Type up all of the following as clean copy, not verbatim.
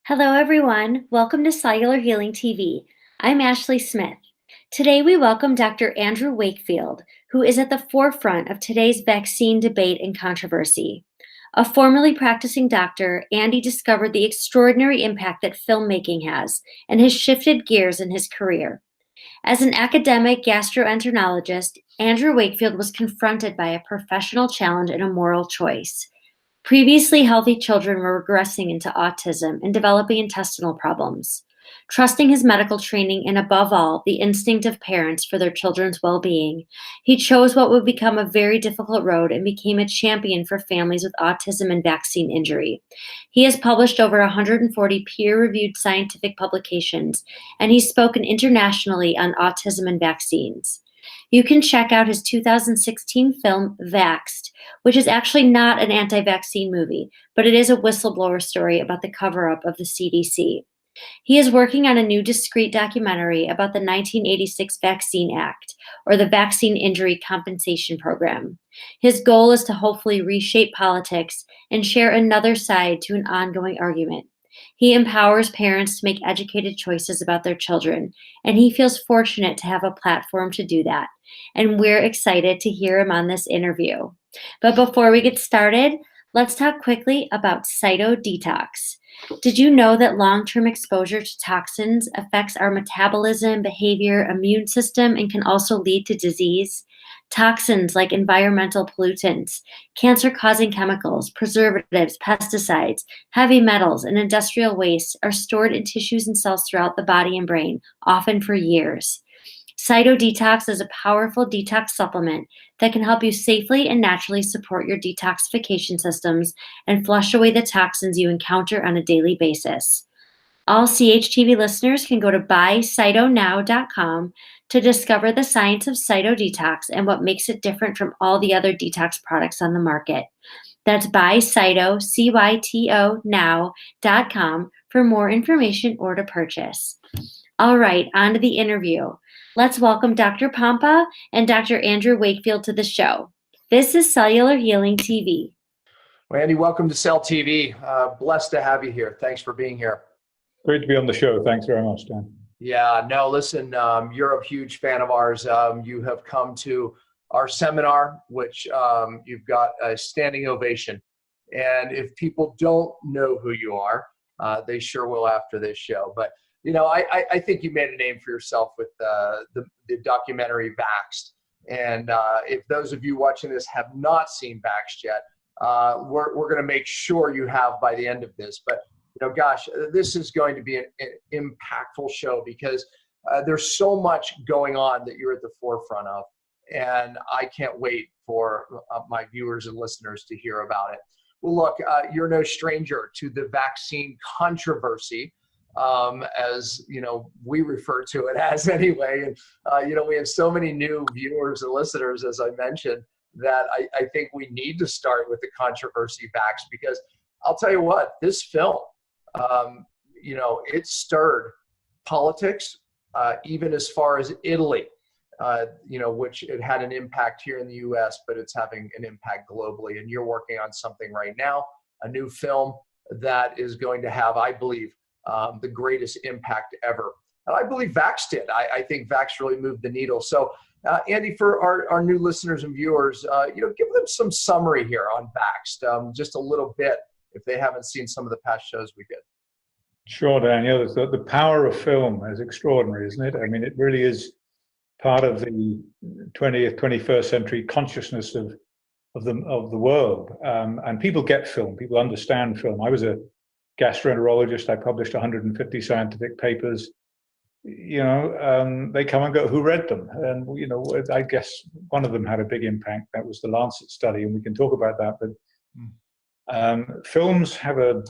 Hello, everyone. Welcome to Cellular Healing TV. I'm Ashley Smith. Today, we welcome Dr. Andrew Wakefield, who is at the forefront of today's vaccine debate and controversy. A formerly practicing doctor, Andy discovered the extraordinary impact that filmmaking has and has shifted gears in his career. As an academic gastroenterologist, Andrew Wakefield was confronted by a professional challenge and a moral choice. Previously healthy children were regressing into autism and developing intestinal problems. Trusting his medical training and, above all, the instinct of parents for their children's well being, he chose what would become a very difficult road and became a champion for families with autism and vaccine injury. He has published over 140 peer reviewed scientific publications, and he's spoken internationally on autism and vaccines. You can check out his 2016 film, Vaxxed, which is actually not an anti vaccine movie, but it is a whistleblower story about the cover up of the CDC. He is working on a new discrete documentary about the 1986 Vaccine Act, or the Vaccine Injury Compensation Program. His goal is to hopefully reshape politics and share another side to an ongoing argument. He empowers parents to make educated choices about their children, and he feels fortunate to have a platform to do that. And we're excited to hear him on this interview. But before we get started, let's talk quickly about cytodetox. Did you know that long-term exposure to toxins affects our metabolism, behavior, immune system, and can also lead to disease? Toxins like environmental pollutants, cancer-causing chemicals, preservatives, pesticides, heavy metals, and industrial waste are stored in tissues and cells throughout the body and brain, often for years. Cytodetox is a powerful detox supplement that can help you safely and naturally support your detoxification systems and flush away the toxins you encounter on a daily basis. All CHTV listeners can go to buycytonow.com to discover the science of cytodetox and what makes it different from all the other detox products on the market. That's buycytonow.com for more information or to purchase. All right, on to the interview. Let's welcome Dr. Pompa and Dr. Andrew Wakefield to the show. This is Cellular Healing TV. Well, Andy, welcome to Cell TV. Blessed to have you here. Thanks for being here. Great to be on the show. Thanks very much, Dan. Yeah, no, listen, you're a huge fan of ours. You have come to our seminar, which you've got a standing ovation. And if people don't know who you are, they sure will after this show. But, you know, I think you made a name for yourself with the documentary Vaxxed. And if those of you watching this have not seen Vaxxed yet, we're going to make sure you have by the end of this. But you know, gosh, this is going to be an impactful show because there's so much going on that you're at the forefront of. And I can't wait for my viewers and listeners to hear about it. Well, look, you're no stranger to the vaccine controversy, as you know, we refer to it as anyway. And you know, we have so many new viewers and listeners, as I mentioned, that I think we need to start with the controversy Vaxxed, because I'll tell you what, this film, you know, it stirred politics, even as far as Italy, you know, which it had an impact here in the US, but it's having an impact globally. And you're working on something right now, a new film that is going to have, I believe, the greatest impact ever. And I believe Vaxxed did. I think Vaxxed really moved the needle. So, Andy, for our new listeners and viewers, you know, give them some summary here on Vaxxed, just a little bit, if they haven't seen some of the past shows we did. Sure, Dan. Yeah, the power of film is extraordinary, isn't it? I mean, it really is part of the 20th, 21st century consciousness of the world. And people get film. People understand film. I was a gastroenterologist. I published 150 scientific papers. You know, they come and go. Who read them? And you know, I guess one of them had a big impact. That was the Lancet study, and we can talk about that. But films have an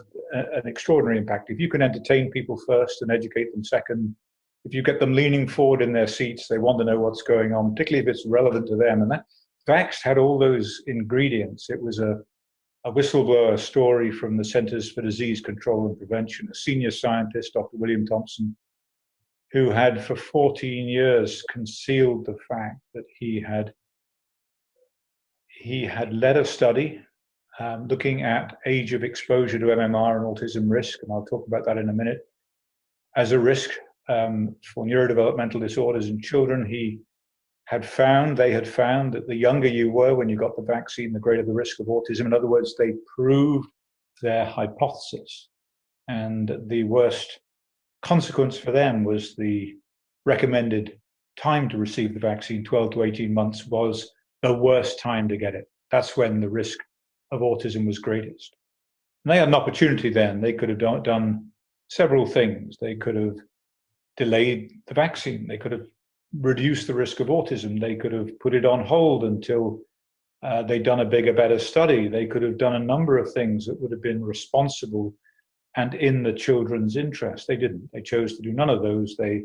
extraordinary impact. If you can entertain people first and educate them second, if you get them leaning forward in their seats, they want to know what's going on, particularly if it's relevant to them. And that Vaxxed had all those ingredients. It was a whistleblower story from the Centers for Disease Control and Prevention, a senior scientist, Dr. William Thompson, who had for 14 years concealed the fact that he had led a study looking at age of exposure to MMR and autism risk, and I'll talk about that in a minute, as a risk for neurodevelopmental disorders in children. They had found that the younger you were when you got the vaccine, the greater the risk of autism. In other words, they proved their hypothesis. And the worst consequence for them was the recommended time to receive the vaccine, 12 to 18 months, was the worst time to get it. That's when the risk of autism was greatest. And they had an opportunity then. They could have done several things. They could have delayed the vaccine. They could have reduced the risk of autism. They could have put it on hold until they'd done a bigger, better study. They could have done a number of things that would have been responsible and in the children's interest. They didn't. They chose to do none of those. They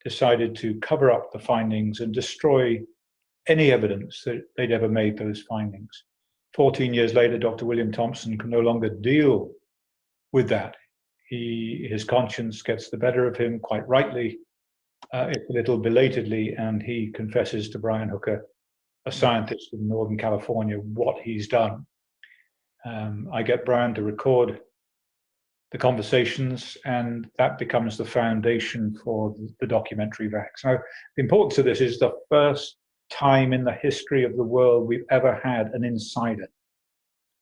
decided to cover up the findings and destroy any evidence that they'd ever made those findings. 14 years later, Dr. William Thompson can no longer deal with that. His conscience gets the better of him, quite rightly, if a little belatedly, and he confesses to Brian Hooker, a scientist in Northern California, what he's done. I get Brian to record the conversations, and that becomes the foundation for the documentary Vax. Now, the importance of this is the first time in the history of the world we've ever had an insider,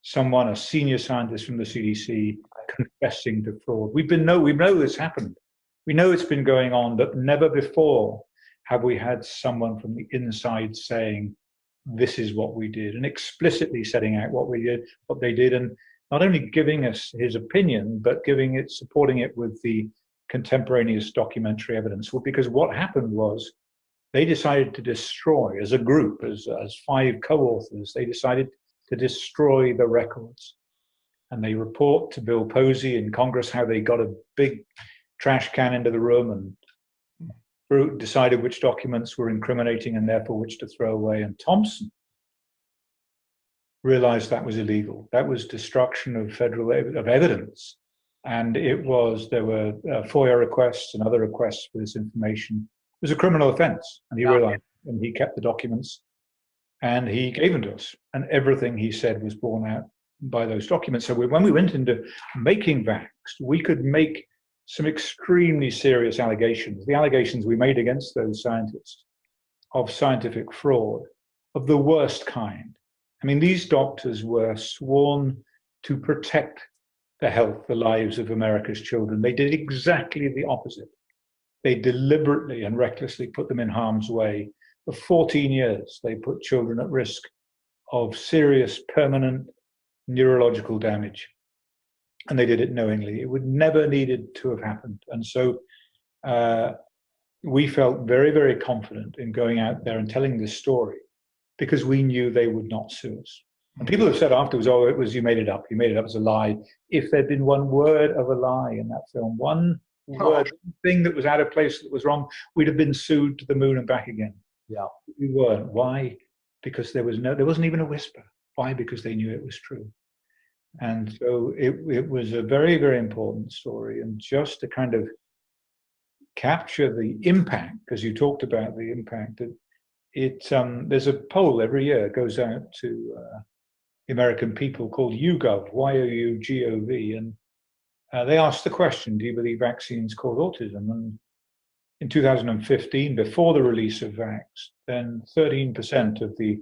someone, a senior scientist from the CDC, confessing to fraud. We know this happened. We know it's been going on, but never before have we had someone from the inside saying, this is what we did, and explicitly setting out what they did, and not only giving us his opinion, but supporting it with the contemporaneous documentary evidence. Well, because what happened was they decided to destroy, as a group, as 5 co-authors, they decided to destroy the records. And they report to Bill Posey in Congress how they got a big trash can into the room and decided which documents were incriminating and therefore which to throw away. And Thompson realized that was illegal. That was destruction of federal evidence. And there were FOIA requests and other requests for this information. It was a criminal offense. And he realized, and he kept the documents and he gave them to us. And everything he said was borne out by those documents. So when we went into making Vaxxed, we could make some extremely serious allegations. The allegations we made against those scientists of scientific fraud of the worst kind. I mean, these doctors were sworn to protect the health, the lives of America's children. They did exactly the opposite. They deliberately and recklessly put them in harm's way. For 14 years, they put children at risk of serious, permanent neurological damage. And they did it knowingly. It would never needed to have happened. And so we felt very, very confident in going out there and telling this story because we knew they would not sue us. And people have said afterwards, oh, it was, you made it up as a lie. If there'd been one word of a lie in that film, one word, thing that was out of place, that was wrong, we'd have been sued to the moon and back again. Yeah. We weren't. Why? Because there wasn't even a whisper. Why? Because they knew it was true. And so it was a very, very important story. And just to kind of capture the impact, because you talked about the impact, there's a poll every year that goes out to the American people called YouGov, Y-O-U-G-O-V, and they asked the question, do you believe vaccines cause autism? And in 2015, before the release of Vax, then 13% of the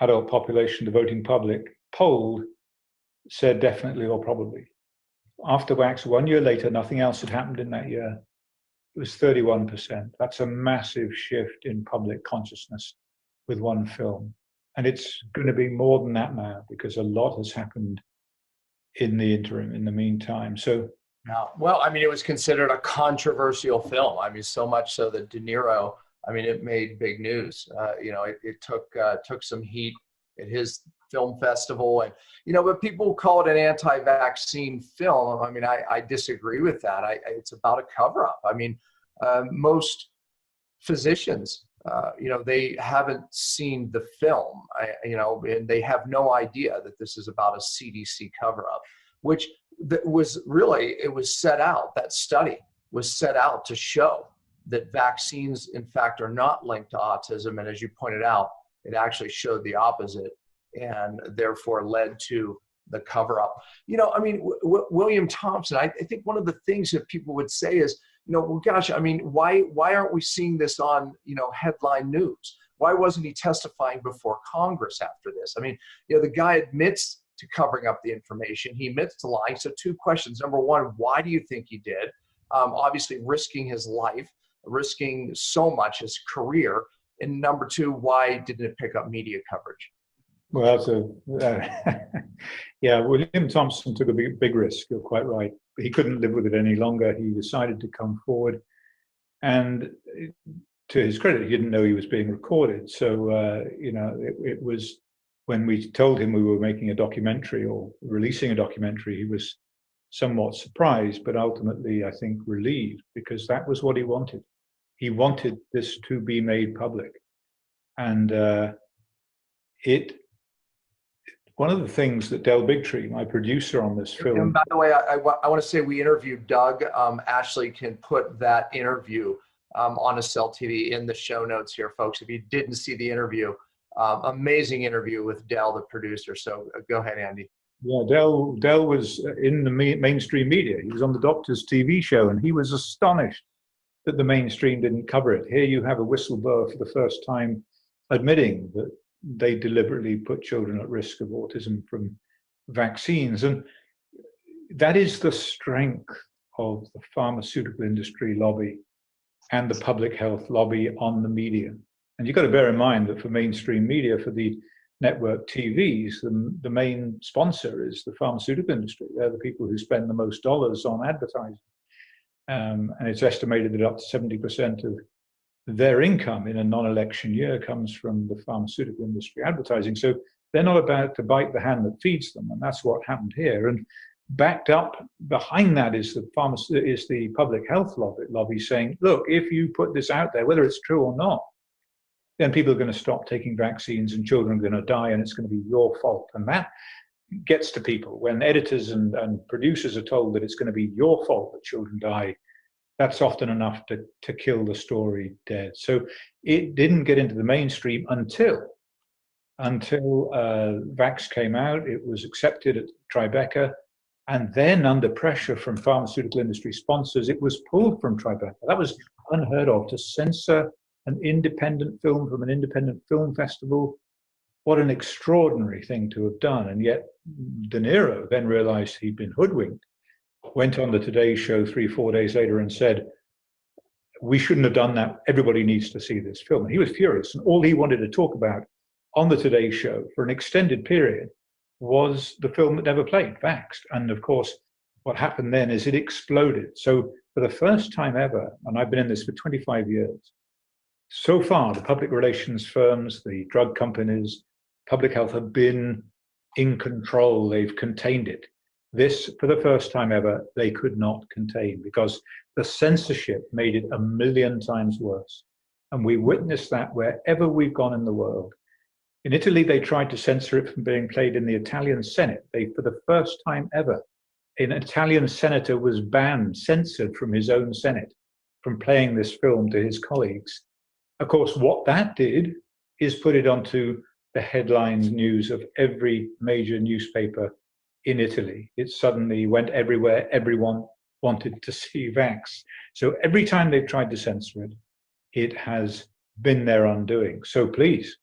adult population, the voting public, polled, said definitely or probably. After Vax, 1 year later, nothing else had happened in that year. It was 31%. That's a massive shift in public consciousness with one film. And it's going to be more than that now because a lot has happened in the interim, in the meantime. So, yeah. Well, I mean, it was considered a controversial film. I mean, so much so that De Niro, I mean, it made big news. It took some heat at his film festival, and but people call it an anti-vaccine film. I mean, I disagree with that. It's about a cover-up. I mean, most physicians, they haven't seen the film, and they have no idea that this is about a CDC cover-up, which it was set out. That study was set out to show that vaccines, in fact, are not linked to autism, and as you pointed out, it actually showed the opposite. and therefore led to the cover up. I mean, William Thompson, I think one of the things that people would say is, well, gosh, I mean, why aren't we seeing this on, headline news? Why wasn't he testifying before Congress after this? I mean, the guy admits to covering up the information. He admits to lying. So 2 questions. Number one, why do you think he did? Obviously risking his life, risking so much, his career. And number 2, why didn't it pick up media coverage? Well, yeah, William Thompson took a big risk. You're quite right. He couldn't live with it any longer. He decided to come forward. And to his credit, he didn't know he was being recorded. So, it was when we told him we were making a documentary or releasing a documentary, he was somewhat surprised, but ultimately, I think, relieved, because that was what he wanted. He wanted this to be made public. And one of the things that Del Bigtree, my producer on this film. And by the way, I want to say we interviewed Doug. Ashley can put that interview on Acel TV in the show notes here, folks. If you didn't see the interview, amazing interview with Del, the producer. So go ahead, Andy. Yeah, Del was in the mainstream media. He was on the Doctor's TV show, and he was astonished that the mainstream didn't cover it. Here you have a whistleblower for the first time admitting that they deliberately put children at risk of autism from vaccines. And that is the strength of the pharmaceutical industry lobby and the public health lobby on the media. And you've got to bear in mind that for mainstream media, for the network TVs, the main sponsor is the pharmaceutical industry. They're the people who spend the most dollars on advertising. And it's estimated that up to 70% of their income in a non-election year comes from the pharmaceutical industry advertising. So they're not about to bite the hand that feeds them. And that's what happened here. And backed up behind that is the public health lobby saying, look, if you put this out there, whether it's true or not, then people are going to stop taking vaccines and children are going to die, and it's going to be your fault. And that gets to people. When editors and producers are told that it's going to be your fault that children die, that's often enough to kill the story dead. So it didn't get into the mainstream until Vax came out. It was accepted at Tribeca, and then under pressure from pharmaceutical industry sponsors, it was pulled from Tribeca. That was unheard of, to censor an independent film from an independent film festival. What an extraordinary thing to have done. And yet De Niro then realized he'd been hoodwinked, went on the Today Show 3-4 days later and said, we shouldn't have done that. Everybody needs to see this film. And he was furious. And all he wanted to talk about on the Today Show for an extended period was the film that never played, Vaxxed. And of course, what happened then is it exploded. So for the first time ever, and I've been in this for 25 years, so far, the public relations firms, the drug companies, public health have been in control. They've contained it. This, for the first time ever, they could not contain, because the censorship made it a million times worse. And we witnessed that wherever we've gone in the world. In Italy, they tried to censor it from being played in the Italian Senate. For the first time ever, an Italian senator was censored from his own Senate, from playing this film to his colleagues. Of course, what that did is put it onto the headlines news of every major newspaper in Italy. It suddenly went everywhere. Everyone wanted to see Vax. So every time they've tried to censor it, it has been their undoing. So please,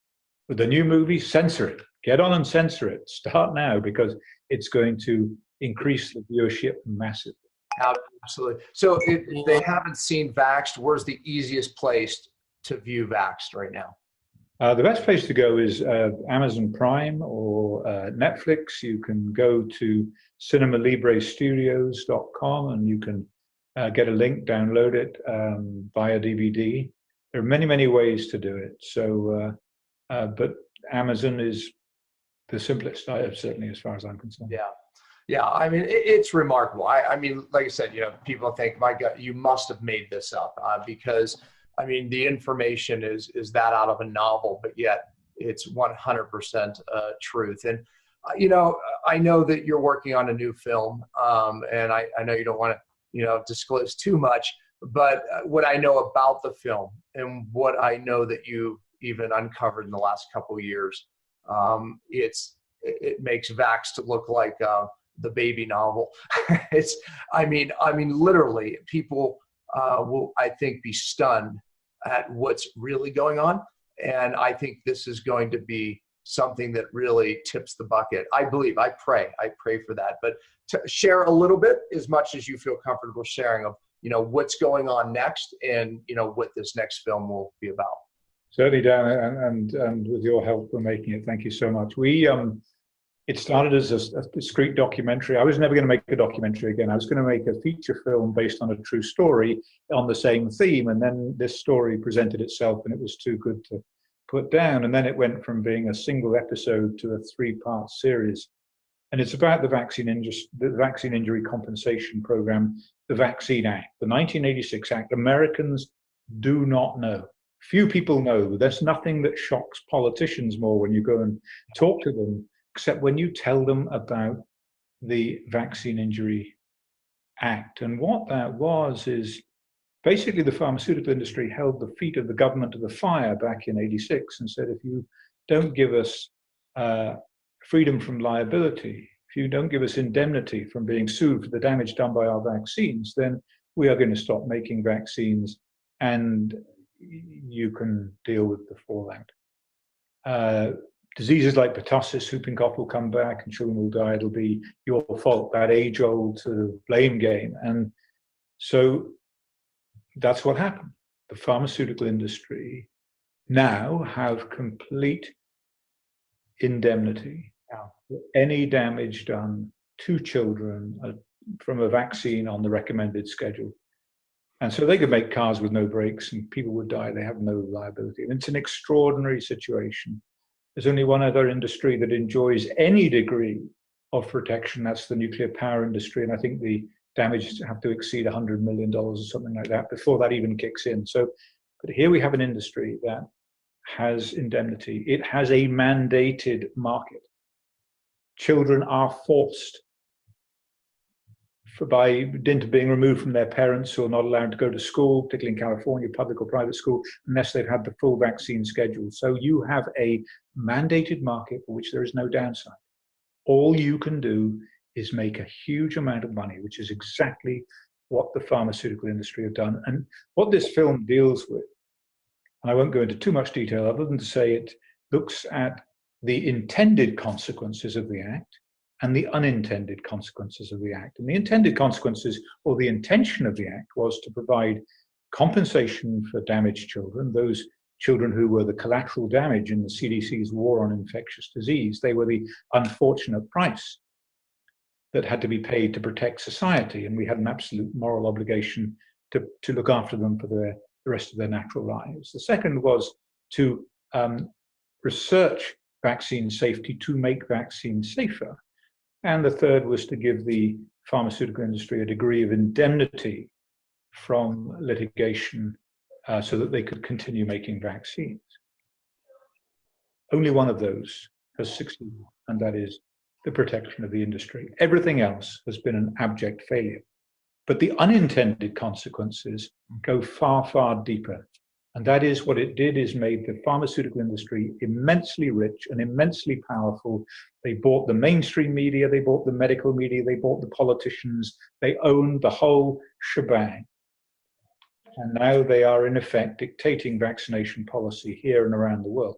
with the new movie, censor it. Get on and censor it. Start now, because it's going to increase the viewership massively. Absolutely. So if they haven't seen Vaxxed, where's the easiest place to view Vaxxed right now? The best place to go is Amazon Prime or Netflix. You can go to cinemalibrestudios.com and you can get a link, download it via DVD. There are many, many ways to do it. So, but Amazon is the simplest, certainly as far as I'm concerned. Yeah. Yeah, I mean, it's remarkable. I mean, like I said, people think, my God, you must have made this up because, I mean, the information is that out of a novel, but yet it's 100% truth. And, I know that you're working on a new film, and I know you don't want to, disclose too much, but what I know about the film and what I know that you even uncovered in the last couple of years, It makes Vax to look like the baby novel. I mean, literally, people will, I think, be stunned at what's really going on. And I think this is going to be something that really tips the bucket. I pray for that. But to share a little bit, as much as you feel comfortable sharing, of what's going on next, and what this next film will be about. Certainly, Dan, and with your help, we're making it. Thank you so much. It started as a discrete documentary. I was never going to make a documentary again. I was going to make a feature film based on a true story on the same theme. And then this story presented itself, and it was too good to put down. And then it went from being a single episode to a 3-part series. And it's about the Vaccine Injury Compensation Program, the Vaccine Act, the 1986 Act. Americans do not know. Few people know. There's nothing that shocks politicians more when you go and talk to them, except when you tell them about the Vaccine Injury Act. And what that was is basically the pharmaceutical industry held the feet of the government to the fire back in '86 and said, if you don't give us freedom from liability, if you don't give us indemnity from being sued for the damage done by our vaccines, then we are going to stop making vaccines and you can deal with the fallout. Diseases like pertussis, whooping cough will come back and children will die. It'll be your fault, that age-old sort of blame game. And so that's what happened. The pharmaceutical industry now have complete indemnity for any damage done to children from a vaccine on the recommended schedule. And so they could make cars with no brakes and people would die. They have no liability. And it's an extraordinary situation. There's only one other industry that enjoys any degree of protection. That's the nuclear power industry. And I think the damages have to exceed $100 million or something like that before that even kicks in. So, but here we have an industry that has indemnity. It has a mandated market. Children are forced by dint of being removed from their parents or not allowed to go to school, particularly in California, public or private school, unless they've had the full vaccine schedule. So you have a mandated market for which there is no downside. All you can do is make a huge amount of money, which is exactly what the pharmaceutical industry have done. And what this film deals with, and I won't go into too much detail other than to say it looks at the intended consequences of the act and the unintended consequences of the act. And the intended consequences, or the intention of the act, was to provide compensation for damaged children, those children who were the collateral damage in the CDC's war on infectious disease. They were the unfortunate price that had to be paid to protect society, and we had an absolute moral obligation to look after them for the rest of their natural lives. The second was to research vaccine safety to make vaccines safer. And the third was to give the pharmaceutical industry a degree of indemnity from litigation so that they could continue making vaccines. Only one of those has succeeded, and that is the protection of the industry. Everything else has been an abject failure. But the unintended consequences go far, far deeper. And that is what it did, is made the pharmaceutical industry immensely rich and immensely powerful. They bought the mainstream media, they bought the medical media, they bought the politicians, they owned the whole shebang. And now they are in effect dictating vaccination policy here and around the world.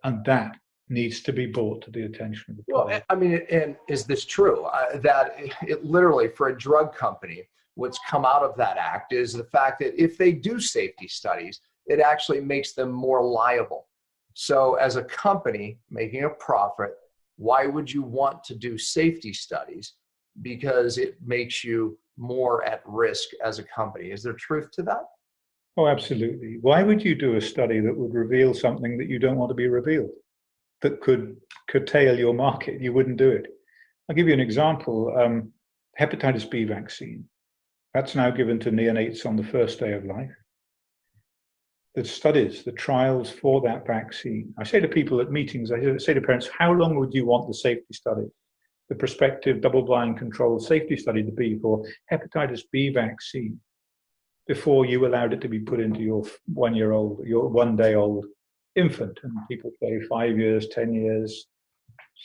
And that needs to be brought to the attention of the public. Well, I mean, and is this true? That it literally, for a drug company, what's come out of that act is the fact that if they do safety studies, it actually makes them more liable. So as a company making a profit, why would you want to do safety studies? Because it makes you more at risk as a company. Is there truth to that? Oh, absolutely. Why would you do a study that would reveal something that you don't want to be revealed, that could curtail your market? You wouldn't do it. I'll give you an example. Hepatitis B vaccine. That's now given to neonates on the first day of life. The studies, the trials for that vaccine. I say to people at meetings, I say to parents, how long would you want the safety study, the prospective double-blind controlled safety study to be for hepatitis B vaccine before you allowed it to be put into your 1-year-old, your 1-day-old infant, and people say 5 years, 10 years,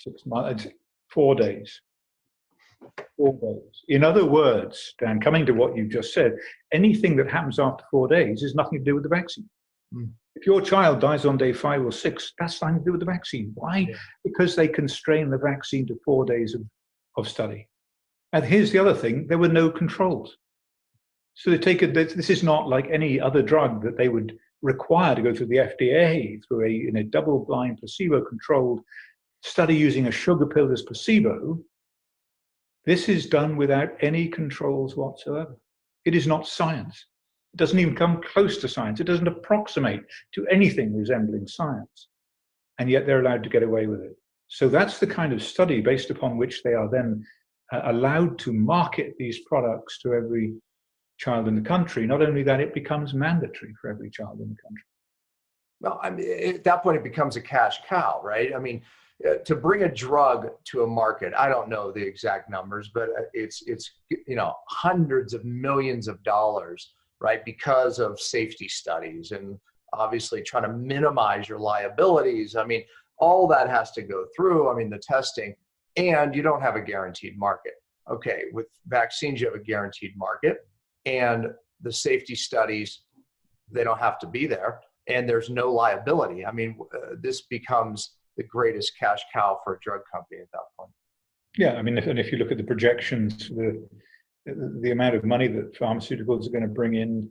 6 months, 4 days. 4 days. In other words, Dan, coming to what you just said, anything that happens after 4 days is nothing to do with the vaccine. Mm. If your child dies on day 5 or 6, that's nothing to do with the vaccine. Why? Yeah. Because they constrain the vaccine to 4 days of study. And here's the other thing, there were no controls. So they take this is not like any other drug that they would require to go through the FDA through in a double-blind, placebo-controlled study using a sugar pill as placebo. This is done without any controls whatsoever. It is not science. It doesn't even come close to science. It doesn't approximate to anything resembling science. And yet they're allowed to get away with it. So that's the kind of study based upon which they are then allowed to market these products to every child in the country. Not only that, it becomes mandatory for every child in the country. Well, I mean, at that point, it becomes a cash cow, right? I mean, to bring a drug to a market, I don't know the exact numbers, but it's hundreds of millions of dollars, right? Because of safety studies and obviously trying to minimize your liabilities. I mean, all that has to go through. I mean, the testing, and you don't have a guaranteed market. Okay, with vaccines, you have a guaranteed market, and the safety studies, they don't have to be there, and there's no liability. I mean, this becomes the greatest cash cow for a drug company at that point. Yeah, I mean, if you look at the projections, the amount of money that pharmaceuticals are going to bring in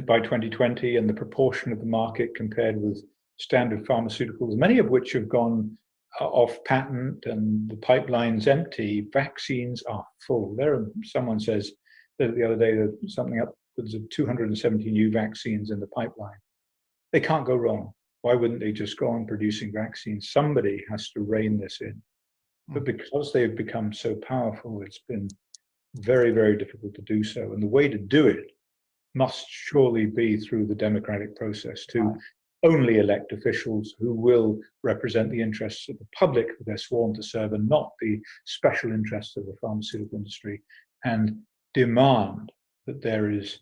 by 2020, and the proportion of the market compared with standard pharmaceuticals, many of which have gone off patent and the pipeline's empty, vaccines are full. Someone says that the other day that something upwards of 270 new vaccines in the pipeline. They can't go wrong. Why wouldn't they just go on producing vaccines? Somebody has to rein this in. But because they've become so powerful, it's been very, very difficult to do so. And the way to do it must surely be through the democratic process to only elect officials who will represent the interests of the public that they're sworn to serve, and not the special interests of the pharmaceutical industry, and demand that there is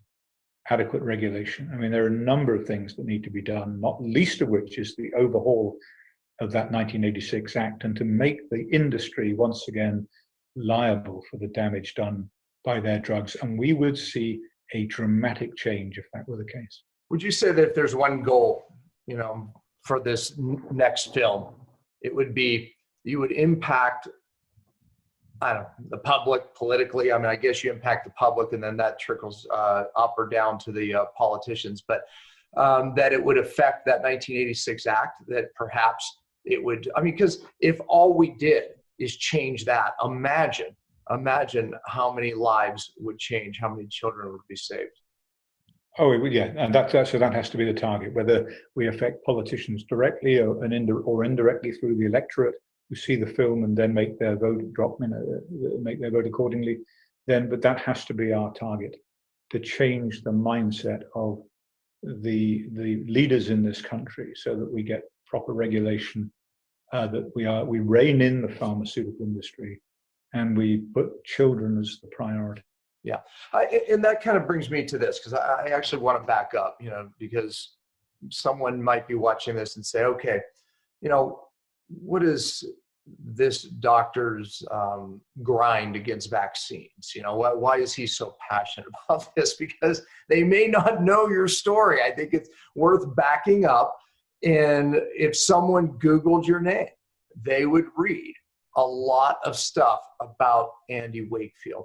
adequate regulation. I mean, there are a number of things that need to be done, not least of which is the overhaul of that 1986 Act, and to make the industry once again liable for the damage done by their drugs. And we would see a dramatic change if that were the case. Would you say that if there's one goal, for this next film, it would be you would impact, I don't know, the public politically? I mean, I guess you impact the public, and then that trickles up or down to the politicians, but that it would affect that 1986 Act, that perhaps it would, I mean, because if all we did is change that, imagine how many lives would change, how many children would be saved. Oh, yeah, and so that has to be the target, whether we affect politicians directly or indirectly through the electorate who see the film and then make their vote make their vote accordingly. But that has to be our target, to change the mindset of the leaders in this country, so that we get proper regulation, that we rein in the pharmaceutical industry, and we put children as the priority. Yeah, and that kind of brings me to this, because I actually want to back up, because someone might be watching this and say, okay, what is this doctor's grind against vaccines? Why is he so passionate about this? Because they may not know your story. I think it's worth backing up. And if someone Googled your name, they would read a lot of stuff about Andy Wakefield.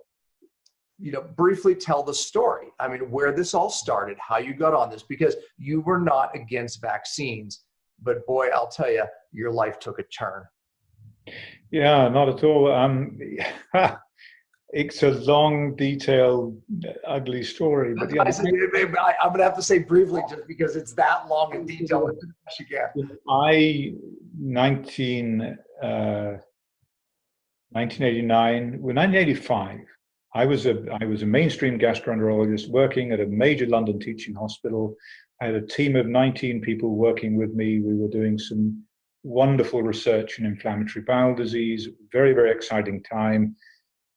Briefly tell the story. I mean, where this all started, how you got on this, because you were not against vaccines, but boy, I'll tell you, your life took a turn. Yeah, not at all. It's a long, detailed, ugly story. But yeah, I'm going to have to say briefly, just because it's that long and detailed. 1985. I was a mainstream gastroenterologist working at a major London teaching hospital. I had a team of 19 people working with me. We were doing some wonderful research in inflammatory bowel disease. Very, very exciting time.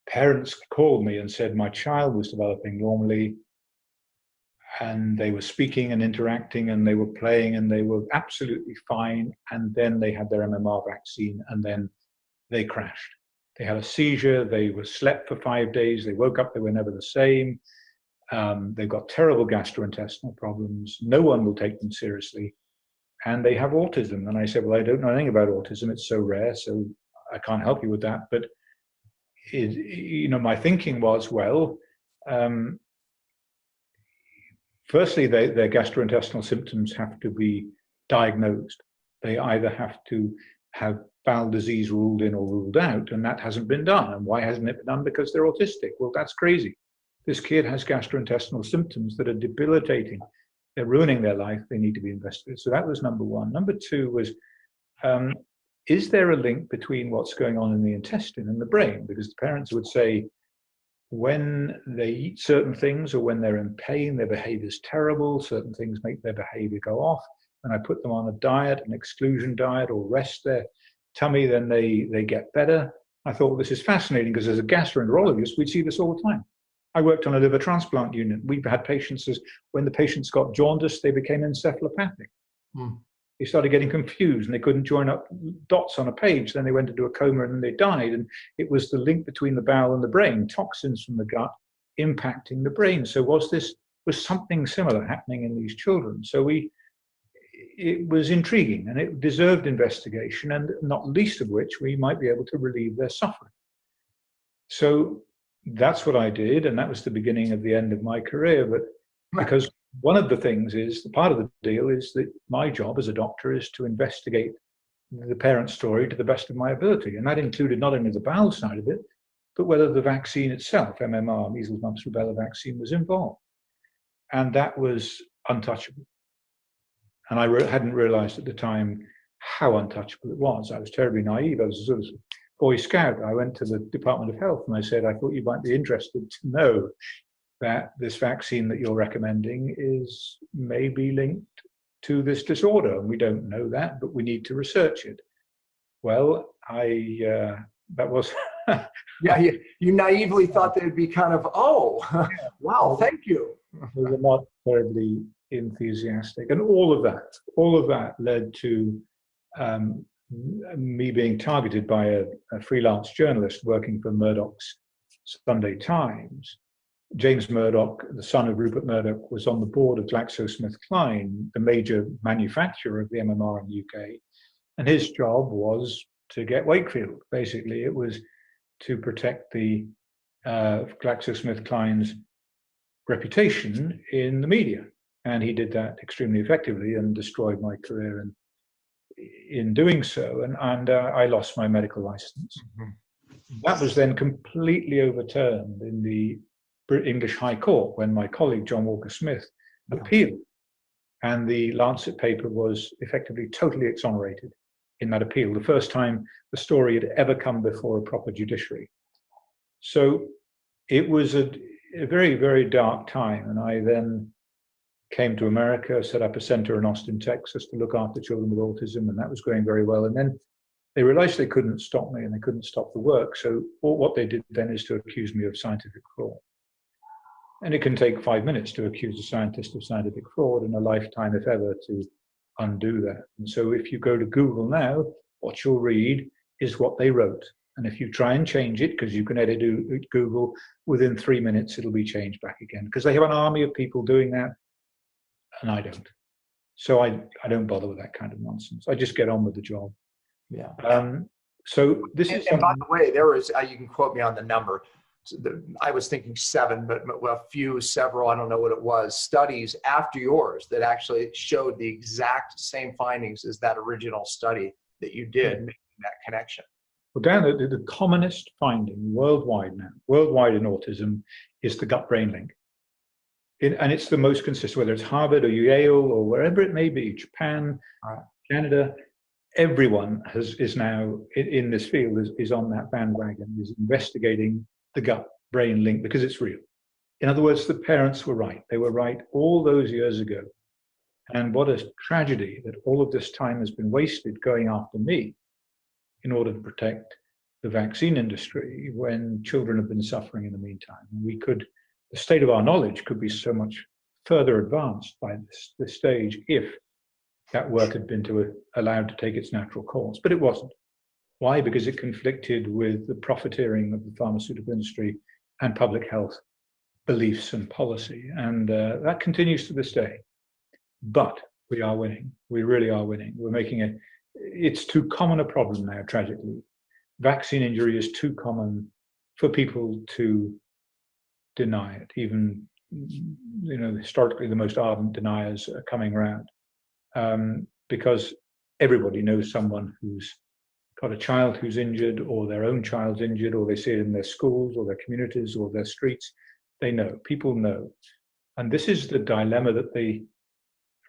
Parents called me and said my child was developing normally. and they were speaking and interacting and they were playing and they were absolutely fine. And then they had their MMR vaccine and then they crashed. They had a seizure. They were slept for 5 days. They woke up. They were never the same. They've got terrible gastrointestinal problems. No one will take them seriously. And they have autism. And I said, well, I don't know anything about autism. It's so rare, so I can't help you with that. But, my thinking was, well, firstly, their gastrointestinal symptoms have to be diagnosed. They either have to have bowel disease ruled in or ruled out, and that hasn't been done. And why hasn't it been done? Because they're autistic. Well, that's crazy. This kid has gastrointestinal symptoms that are debilitating. They're ruining their life. They need to be investigated. So that was number one. Number two was, is there a link between what's going on in the intestine and the brain? Because the parents would say, when they eat certain things or when they're in pain, their behavior is terrible. Certain things make their behavior go off. When I put them on a diet, an exclusion diet, or rest their tummy, then they get better. I thought, well, this is fascinating, because as a gastroenterologist, we'd see this all the time. I worked on a liver transplant unit. We've had patients, when the patients got jaundice, they became encephalopathic. They started getting confused and they couldn't join up dots on a page. Then they went into a coma and then they died. And it was the link between the bowel and the brain, toxins from the gut impacting the brain. So was something similar happening in these children? So it was intriguing and it deserved investigation, and not least of which we might be able to relieve their suffering. So that's what I did, and that was the beginning of the end of my career. But because one of the things is, part of the deal is that my job as a doctor is to investigate the parent story to the best of my ability. And that included not only the bowel side of it, but whether the vaccine itself, MMR, measles, mumps, rubella vaccine, was involved. And that was untouchable. And I hadn't realized at the time how untouchable it was. I was terribly naive. I was a sort of Boy Scout. I went to the Department of Health and I said, I thought you might be interested to know that this vaccine that you're recommending is maybe linked to this disorder. And we don't know that, but we need to research it. Well, that was... Yeah, you naively thought they'd be kind of, wow, thank you. We were not terribly enthusiastic. And all of that led to me being targeted by a freelance journalist working for Murdoch's Sunday Times. James Murdoch, the son of Rupert Murdoch, was on the board of GlaxoSmithKline, the major manufacturer of the MMR in the UK. And his job was to get Wakefield. Basically, it was to protect the GlaxoSmithKline's reputation in the media. And he did that extremely effectively and destroyed my career in doing so. And I lost my medical license. That was then completely overturned in the English High Court when my colleague John Walker Smith appealed, and the Lancet paper was effectively totally exonerated in that appeal, the first time the story had ever come before a proper judiciary. So it was a very, very dark time, and I then came to America, set up a center in Austin, Texas, to look after children with autism, and that was going very well. And then they realized they couldn't stop me and they couldn't stop the work. So what they did then is to accuse me of scientific fraud. And it can take 5 minutes to accuse a scientist of scientific fraud, and a lifetime, if ever, to undo that. And so if you go to Google now, what you'll read is what they wrote. And if you try and change it, because you can edit Google, within 3 minutes, it'll be changed back again. Because they have an army of people doing that, and I don't. So I don't bother with that kind of nonsense. I just get on with the job. Yeah. So this is. And by the way, there was, you can quote me on the number. I was thinking 7, but several, I don't know what it was, studies after yours that actually showed the exact same findings as that original study that you did, making that connection. Well, Dan, the commonest finding worldwide in autism, is the gut-brain link. And it's the most consistent, whether it's Harvard or Yale or wherever it may be, Japan, Canada, everyone is now in this field is on that bandwagon, is investigating the gut-brain link because it's real. In other words, the parents were right. They were right all those years ago. And what a tragedy that all of this time has been wasted going after me in order to protect the vaccine industry when children have been suffering in the meantime. The state of our knowledge could be so much further advanced by this stage if that work had been allowed to take its natural course. But it wasn't. Why? Because it conflicted with the profiteering of the pharmaceutical industry and public health beliefs and policy. And that continues to this day. But we are winning. We really are winning. It's too common a problem now, tragically. Vaccine injury is too common for people to deny it. Even, historically, the most ardent deniers are coming around because everybody knows someone who's got a child who's injured, or their own child's injured, or they see it in their schools or their communities or their streets. They know. People know. And this is the dilemma that the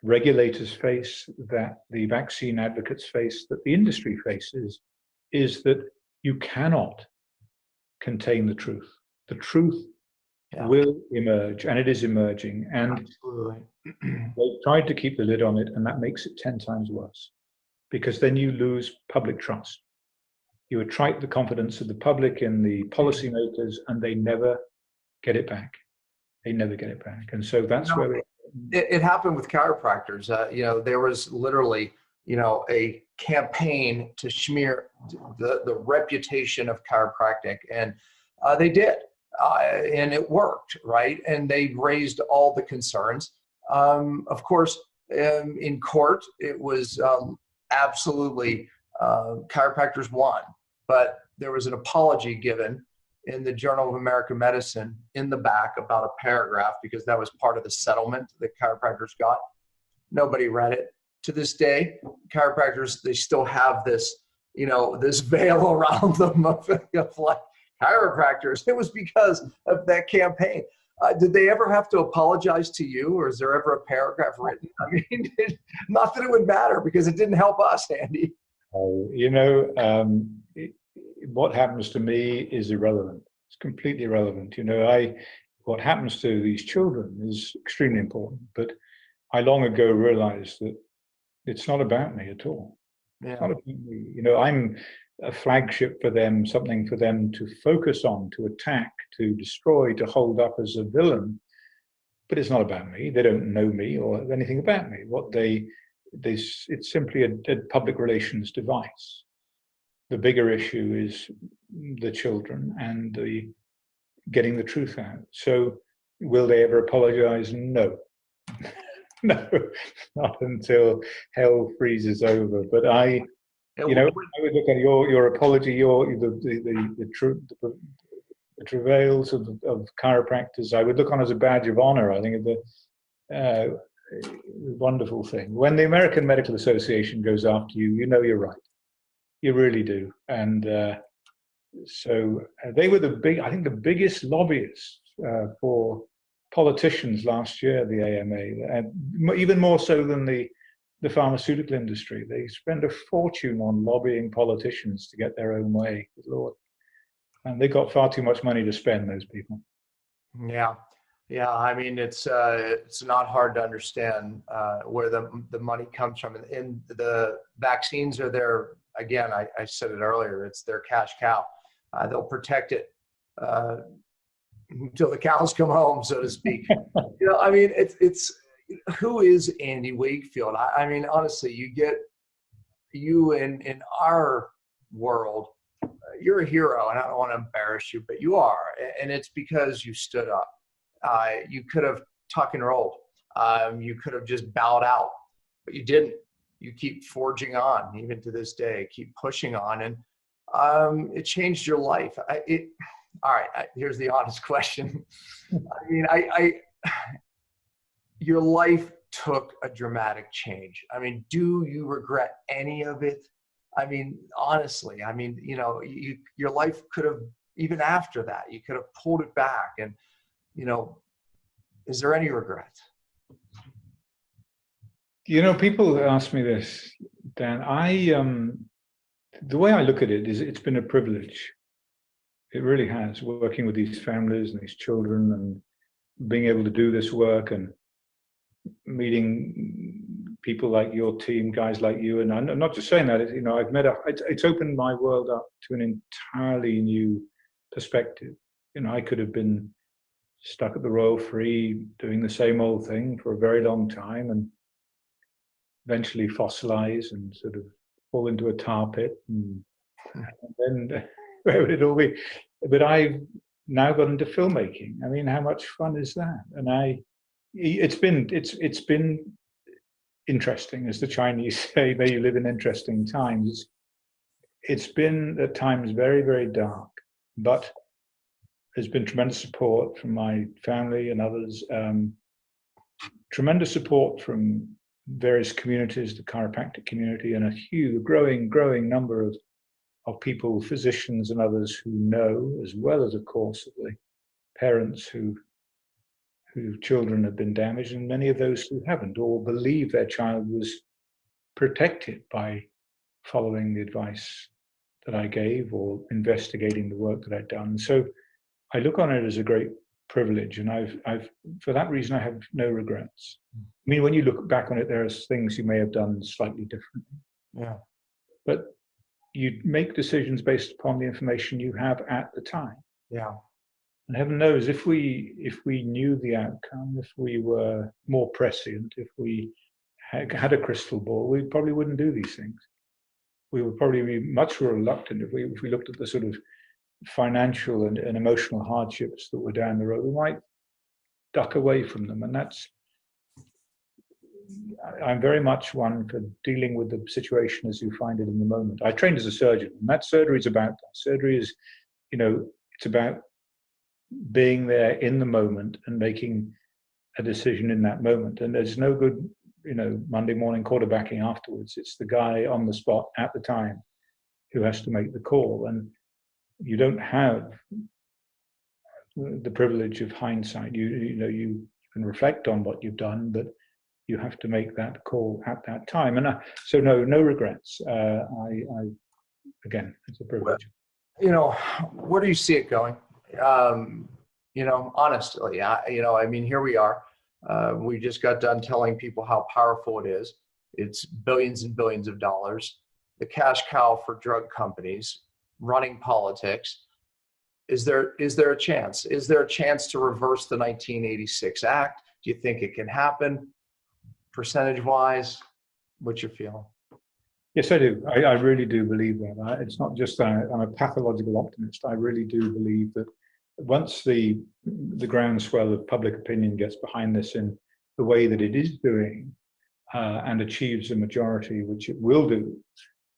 regulators face, that the vaccine advocates face, that the industry faces, is that you cannot contain the truth. The truth will emerge, and it is emerging. And Absolutely. they tried to keep the lid on it, and that makes it 10 times worse, because then you lose public trust. You attract the confidence of the public in the policymakers, and they never get it back. They never get it back. And so that's where it happened with chiropractors. There was literally, a campaign to smear the reputation of chiropractic, and they did, and it worked, right? And they raised all the concerns. Of course, in court, it was absolutely chiropractors won, but there was an apology given in the Journal of American Medicine in the back, about a paragraph, because that was part of the settlement that chiropractors got. Nobody read it. To this day, chiropractors, they still have this, this veil around them of like chiropractors. It was because of that campaign. Did they ever have to apologize to you, or is there ever a paragraph written? I mean, not that it would matter, because it didn't help us, Andy. What happens to me is irrelevant. It's completely irrelevant. What happens to these children is extremely important. But I long ago realized that it's not about me at all. Yeah. It's not about me. I'm a flagship for them, something for them to focus on, to attack, to destroy, to hold up as a villain. But it's not about me. They don't know me or anything about me. It's simply a public relations device. The bigger issue is the children and getting the truth out. So will they ever apologize? No. No, not until hell freezes over. But I would look at your apology, the travails of chiropractors, I would look on as a badge of honor. I think the wonderful thing. When the American Medical Association goes after you, you're right. You really do. And so they were I think the biggest lobbyists for politicians last year, the AMA, and even more so than the pharmaceutical industry. They spend a fortune on lobbying politicians to get their own way. Good Lord. And they got far too much money to spend, those people. Yeah. Yeah, I mean, it's not hard to understand where the money comes from. And the vaccines are there. Again, I said it earlier, it's their cash cow. They'll protect it until the cows come home, so to speak. I mean, it's who is Andy Wakefield? I mean, honestly, you in our world, you're a hero, and I don't want to embarrass you, but you are. And it's because you stood up. You could have tuck and rolled. You could have just bowed out, but you didn't. You keep forging on, even to this day, keep pushing on, and it changed your life. All right, here's the honest question. I mean, your life took a dramatic change. I mean, do you regret any of it? I mean, honestly, I mean, your life could have, even after that, you could have pulled it back, and is there any regret? People ask me this, Dan. The way I look at it is, it's been a privilege. It really has, working with these families and these children, and being able to do this work, and meeting people like your team, guys like you. And I'm not just saying that, it's opened my world up to an entirely new perspective. I could have been stuck at the Royal Free, doing the same old thing for a very long time, and eventually fossilize and sort of fall into a tar pit, and then where would it all be? But I've now got into filmmaking. I mean, how much fun is that? And it's been interesting, as the Chinese say. May you live in interesting times. It's been at times very, very dark, but there's been tremendous support from my family and others. Tremendous support from various communities, the chiropractic community, and a huge, growing number of people, physicians and others who know, as well as, of course, the parents whose children have been damaged, and many of those who haven't, or believe their child was protected by following the advice that I gave or investigating the work that I'd done. So I look on it as a great privilege, and I've for that reason I have no regrets. I mean, when you look back on it, there are things you may have done slightly differently. Yeah. But you make decisions based upon the information you have at the time. Yeah. And heaven knows, if we knew the outcome, if we were more prescient, if we had a crystal ball, we probably wouldn't do these things. We would probably be much more reluctant if we looked at the sort of financial and emotional hardships that were down the road. We might duck away from them, and I'm very much one for dealing with the situation as you find it in the moment. I trained as a surgeon, and that surgery is about that. Surgery is, it's about being there in the moment and making a decision in that moment. And there's no good, Monday morning quarterbacking afterwards. It's the guy on the spot at the time who has to make the call. And you don't have the privilege of hindsight. You can reflect on what you've done, but you have to make that call at that time. And so no regrets. Again, it's a privilege. Where do you see it going? Honestly, here we are. We just got done telling people how powerful it is. It's billions and billions of dollars, the cash cow for drug companies, running politics. Is there a chance? Is there a chance to reverse the 1986 Act? Do you think it can happen? Percentage-wise, what's your feeling? Yes, I do. I really do believe that. It's not just that I'm a pathological optimist. I really do believe that once the groundswell of public opinion gets behind this in the way that it is doing, and achieves a majority, which it will do,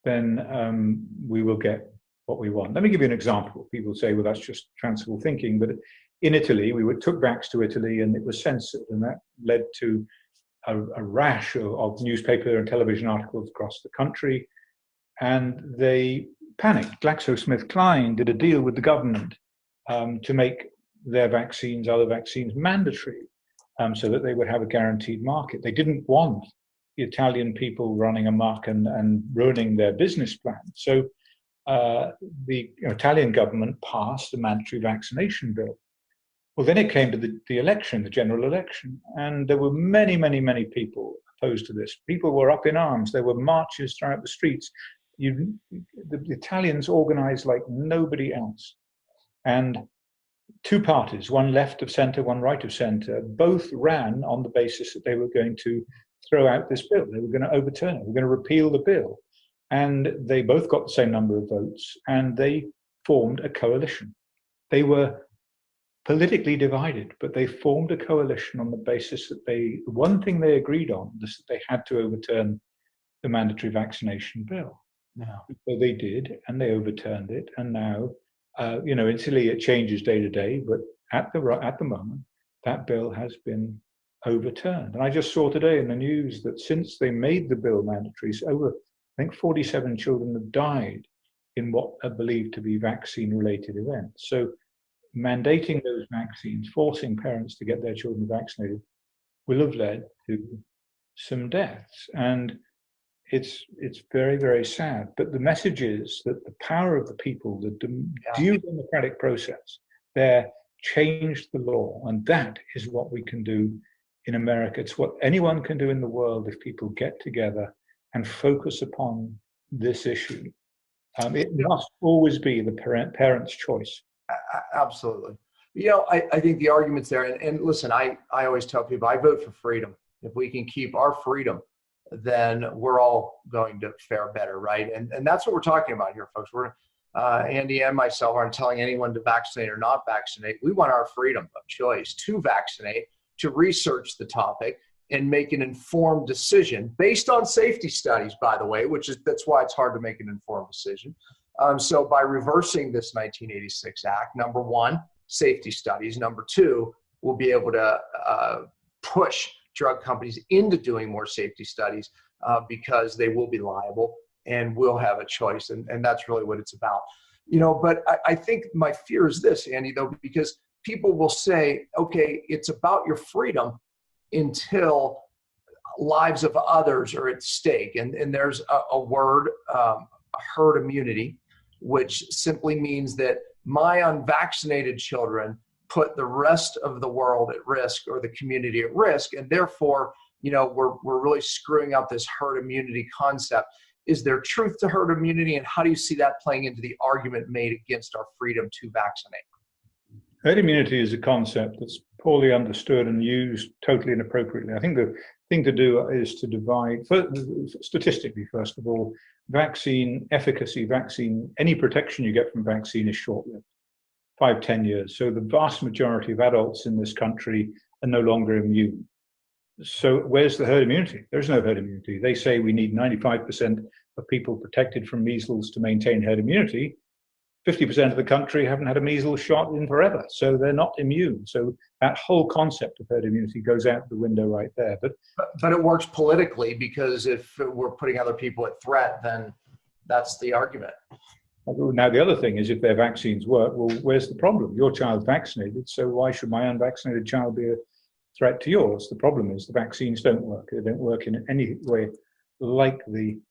then we will get what we want. Let me give you an example. People say, well, that's just fanciful thinking. But in Italy, we took vax to Italy, and it was censored, and that led to a rash of newspaper and television articles across the country, and they panicked. GlaxoSmithKline did a deal with the government to make their vaccines, other vaccines, mandatory, so that they would have a guaranteed market. They didn't want the Italian people running amok and ruining their business plan. So the Italian government passed a mandatory vaccination bill. Well, then it came to the election, the general election, and there were many, many, many people opposed to this. People were up in arms. There were marches throughout the streets. The Italians organized like nobody else. And two parties, one left of center, one right of center, both ran on the basis that they were going to throw out this bill. They were going to overturn it. They were going to repeal the bill. And they both got the same number of votes, and they formed a coalition. They were politically divided, but they formed a coalition on the basis that one thing they agreed on was that they had to overturn the mandatory vaccination bill. Yeah. So they did, and they overturned it. And now, in Italy, it changes day to day, but at the moment, that bill has been overturned. And I just saw today in the news that since they made the bill mandatory, I think 47 children have died in what are believed to be vaccine-related events. So mandating those vaccines, forcing parents to get their children vaccinated, will have led to some deaths. And it's very, very sad. But the message is that the power of the people, the due democratic process, there changed the law. And that is what we can do in America. It's what anyone can do in the world if people get together and focus upon this issue. It must always be the parent's choice. Absolutely. I think the argument's there. And listen, I always tell people I vote for freedom. If we can keep our freedom, then we're all going to fare better, right? And that's what we're talking about here, folks. We're Andy and myself aren't telling anyone to vaccinate or not vaccinate. We want our freedom of choice to vaccinate, to research the topic, and make an informed decision based on safety studies, by the way, that's why it's hard to make an informed decision. So by reversing this 1986 Act, number one, safety studies. Number two, we'll be able to push drug companies into doing more safety studies because they will be liable and we'll have a choice. And that's really what it's about. But I think my fear is this, Andy, though, because people will say, okay, it's about your freedom until lives of others are at stake. And there's a word, herd immunity, which simply means that my unvaccinated children put the rest of the world at risk or the community at risk. And therefore, we're really screwing up this herd immunity concept. Is there truth to herd immunity? And how do you see that playing into the argument made against our freedom to vaccinate? Herd immunity is a concept that's poorly understood and used totally inappropriately. I think the thing to do is to divide, statistically, first of all, vaccine efficacy, any protection you get from vaccine is short-lived, 5-10 years. So the vast majority of adults in this country are no longer immune. So where's the herd immunity? There's no herd immunity. They say we need 95% of people protected from measles to maintain herd immunity. 50% of the country haven't had a measles shot in forever, so they're not immune. So that whole concept of herd immunity goes out the window right there. But it works politically, because if we're putting other people at threat, then that's the argument. Now, the other thing is, if their vaccines work, well, where's the problem? Your child's vaccinated, so why should my unvaccinated child be a threat to yours? The problem is the vaccines don't work. They don't work in any way like with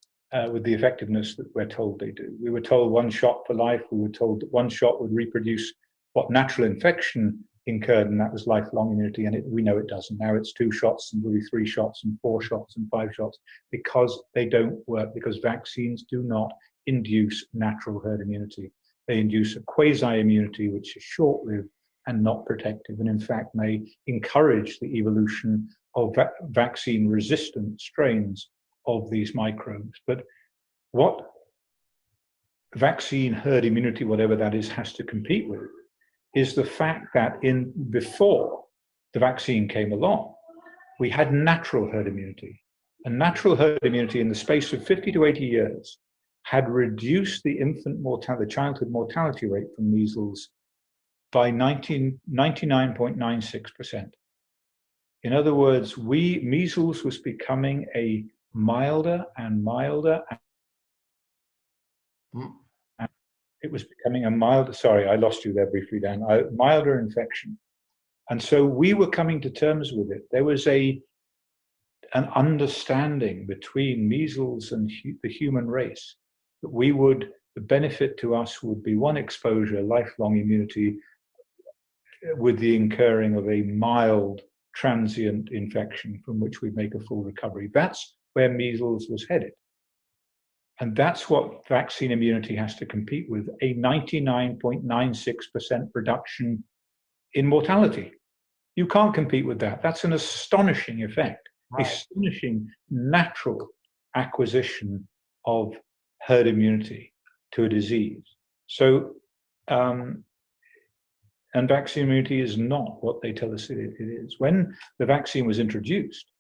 the effectiveness that we're told they do. We were told one shot for life. We were told that one shot would reproduce what natural infection incurred, and that was lifelong immunity, and we know it doesn't. Now it's 2 shots and really 3 shots and 4 shots and 5 shots, because they don't work, because vaccines do not induce natural herd immunity. They induce a quasi-immunity, which is short-lived and not protective, and in fact may encourage the evolution of vaccine-resistant strains of these microbes. But what vaccine herd immunity, whatever that is, has to compete with is the fact that before the vaccine came along, we had natural herd immunity. And natural herd immunity in the space of 50 to 80 years had reduced the childhood mortality rate from measles by 99.96%. In other words, measles was becoming a milder and milder. And it was becoming a milder, sorry, I lost you there briefly, Dan, milder infection. And so we were coming to terms with it. There was an understanding between measles and the human race that the benefit to us would be one exposure, lifelong immunity, with the incurring of a mild transient infection from which we make a full recovery. That's where measles was headed. And that's what vaccine immunity has to compete with, a 99.96% reduction in mortality. You can't compete with that. That's an astonishing effect, right. Astonishing natural acquisition of herd immunity to a disease. So, and vaccine immunity is not what they tell us it is. When the vaccine was introduced,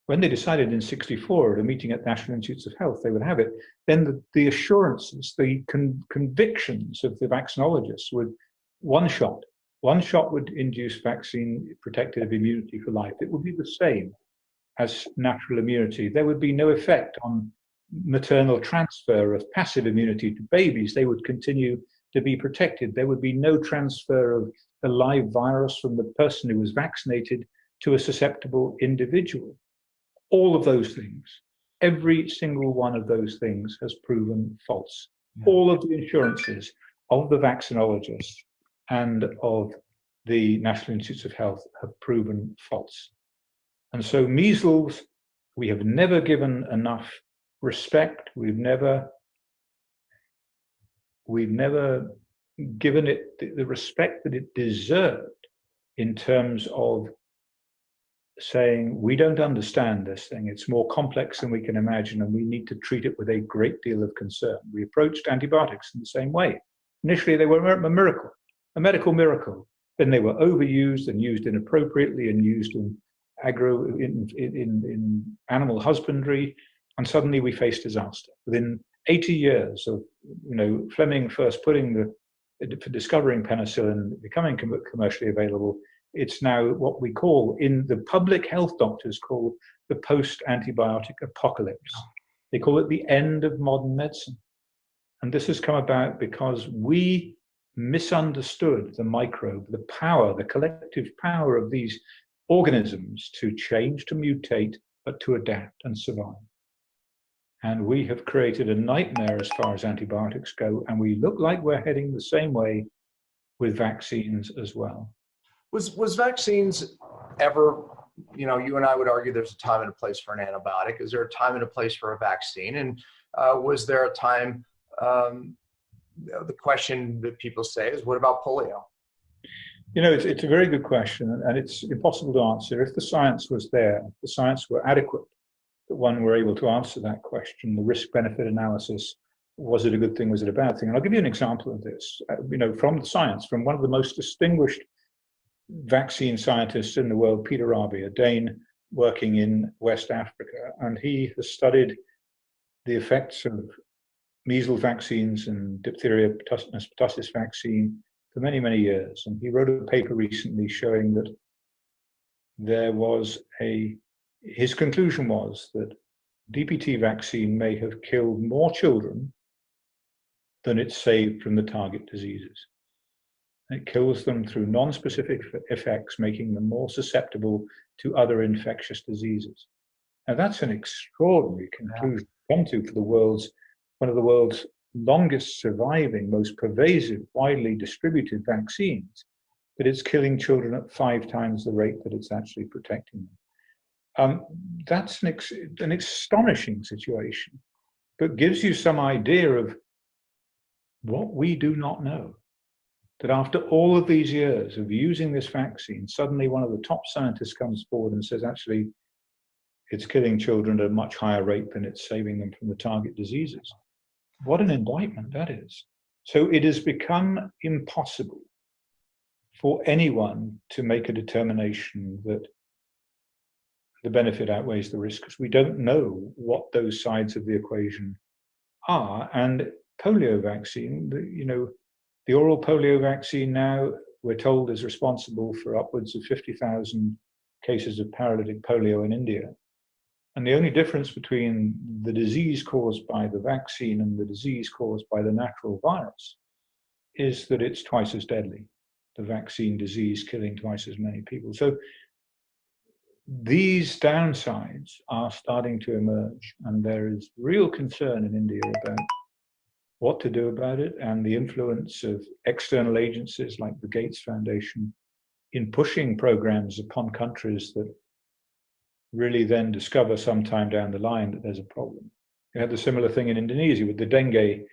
when they decided in '64 at a meeting at National Institutes of Health they would have it, then the assurances, the convictions of the vaccinologists would one shot would induce vaccine protective immunity for life. It would be the same as natural immunity. There would be no effect on maternal transfer of passive immunity to babies. They would continue to be protected. There would be no transfer of the live virus from the person who was vaccinated to a susceptible individual. All of those things, every single one of those things has proven false. Yeah. All of the assurances of the vaccinologists and of the National Institutes of Health have proven false. And so measles, we have never given enough respect. We've never given it the respect that it deserved in terms of saying, we don't understand this thing. It's more complex than we can imagine, and we need to treat it with a great deal of concern. We approached antibiotics in the same way. Initially, they were a miracle, a medical miracle. Then they were overused and used inappropriately and used in in animal husbandry, and suddenly we faced disaster. Within 80 years of Fleming first discovering penicillin, becoming commercially available, it's now what we call, in the public health doctors call, the post-antibiotic apocalypse. They call it the end of modern medicine. And this has come about because we misunderstood the microbe, the power, the collective power of these organisms to change, to mutate, but to adapt and survive. And we have created a nightmare as far as antibiotics go, and we look like we're heading the same way with vaccines as well. Was vaccines ever, you and I would argue there's a time and a place for an antibiotic. Is there a time and a place for a vaccine? And was there a time, the question that people say is, what about polio? It's a very good question, and it's impossible to answer. If the science was there, if the science were adequate, that one were able to answer that question, the risk-benefit analysis, was it a good thing, was it a bad thing? And I'll give you an example of this, from the science, from one of the most distinguished vaccine scientists in the world, Peter Raby, a Dane working in West Africa, and he has studied the effects of measles vaccines and diphtheria pertussis vaccine for many, many years. And he wrote a paper recently showing that his conclusion was that DPT vaccine may have killed more children than it saved from the target diseases. It kills them through non-specific effects, making them more susceptible to other infectious diseases. Now, that's an extraordinary conclusion to come to for one of the world's longest surviving, most pervasive, widely distributed vaccines, but it's killing children at 5 times the rate that it's actually protecting them. That's an astonishing situation, but gives you some idea of what we do not know. That after all of these years of using this vaccine, suddenly one of the top scientists comes forward and says, actually, it's killing children at a much higher rate than it's saving them from the target diseases. What an indictment that is. So it has become impossible for anyone to make a determination that the benefit outweighs the risk, because we don't know what those sides of the equation are. And polio vaccine, the oral polio vaccine now, we're told, is responsible for upwards of 50,000 cases of paralytic polio in India. And the only difference between the disease caused by the vaccine and the disease caused by the natural virus is that it's twice as deadly, the vaccine disease killing twice as many people. So these downsides are starting to emerge, and there is real concern in India about what to do about it, and the influence of external agencies like the Gates Foundation in pushing programs upon countries that really then discover sometime down the line that there's a problem. You had the similar thing in Indonesia with the dengue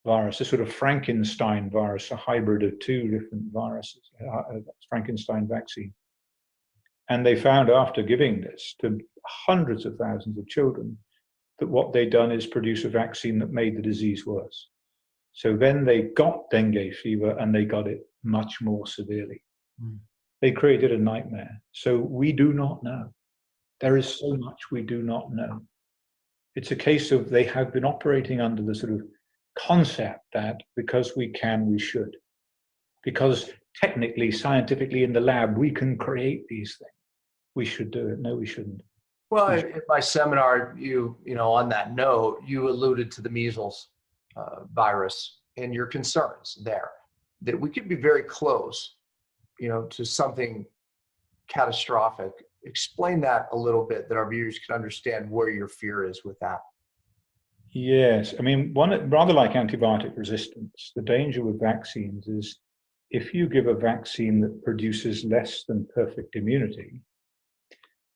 virus, a sort of Frankenstein virus, a hybrid of 2 different viruses, Frankenstein vaccine. And they found, after giving this to hundreds of thousands of children, that what they'd done is produce a vaccine that made the disease worse. So then they got dengue fever, and they got it much more severely. They created a nightmare. So we do not know. There is so much we do not know. It's a case of they have been operating under the sort of concept that because we can, we should. Because technically, scientifically, in the lab, we can create these things. We should do it. No, we shouldn't. Well, in my seminar, on that note, you alluded to the measles virus and your concerns there, that we could be very close, to something catastrophic. Explain that a little bit, that our viewers can understand where your fear is with that. Yes, I mean, rather like antibiotic resistance, the danger with vaccines is if you give a vaccine that produces less than perfect immunity,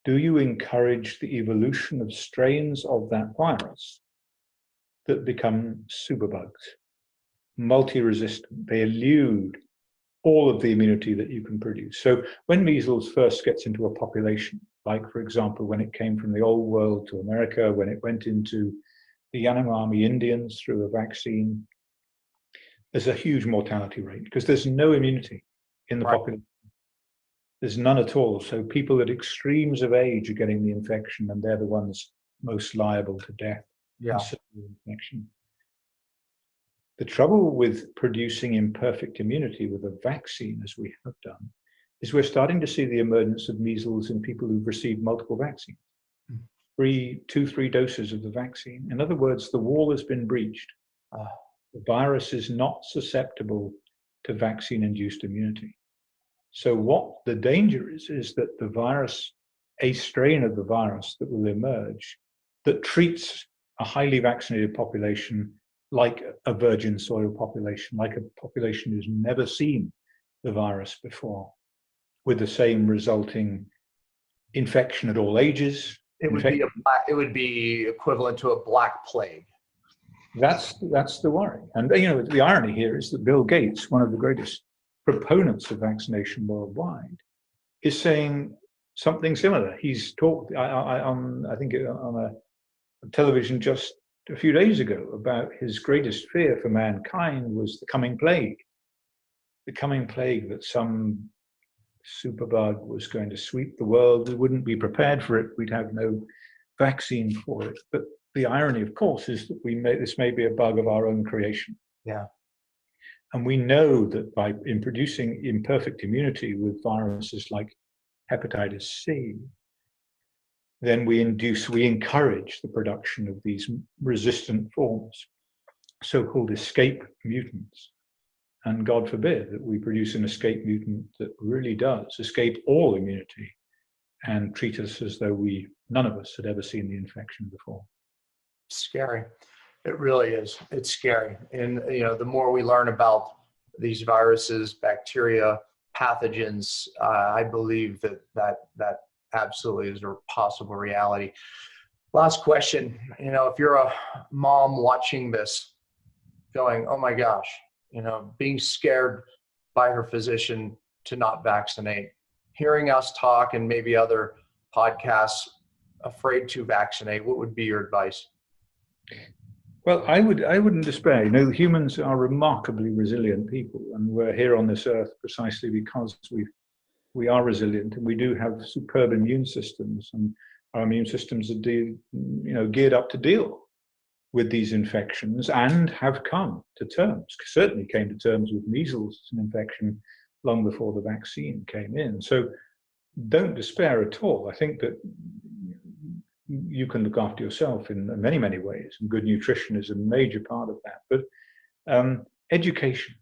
do you encourage the evolution of strains of that virus that become superbugs? multi-resistant. They elude all of the immunity that you can produce. So when measles first gets into a population, like for example, when it came from the old world to America, when it went into the Yanomami Indians through a vaccine, there's a huge mortality rate because there's no immunity in the population. There's none at all. So people at extremes of age are getting the infection, and they're the ones most liable to death. Yeah. Infection. The trouble with producing imperfect immunity with a vaccine, as we have done, is we're starting to see the emergence of measles in people who've received multiple vaccines. 3 doses of the vaccine. In other words, the wall has been breached. The virus is not susceptible to vaccine-induced immunity. So what the danger is that the virus, a strain of the virus that will emerge, that treats a highly vaccinated population like a virgin soil population, like a population who's never seen the virus before, with the same resulting infection at all ages. It would be equivalent to a black plague. That's the worry. And the irony here is that Bill Gates, one of the greatest proponents of vaccination worldwide, is saying something similar. He's talked on a television just a few days ago about his greatest fear for mankind was the coming plague that some superbug was going to sweep the world. We wouldn't be prepared for it. We'd have no vaccine for it. But the irony, of course, is that this may be a bug of our own creation. Yeah. And we know that in producing imperfect immunity with viruses like hepatitis C, then we encourage the production of these resistant forms, so-called escape mutants. And God forbid that we produce an escape mutant that really does escape all immunity and treat us as though none of us had ever seen the infection before. Scary. It really is. It's scary. And the more we learn about these viruses, bacteria, pathogens, I believe that absolutely is a possible reality. Last question. If you're a mom watching this going, oh my gosh, being scared by her physician to not vaccinate, hearing us talk and maybe other podcasts, afraid to vaccinate, what would be your advice? Well, I wouldn't despair. Humans are remarkably resilient people, and we're here on this earth precisely because we are resilient, and we do have superb immune systems, and our immune systems are geared up to deal with these infections, and have come to terms, certainly came to terms with measles as an infection long before the vaccine came in. So don't despair at all. I think that you can look after yourself in many, many ways, and good nutrition is a major part of that. But education,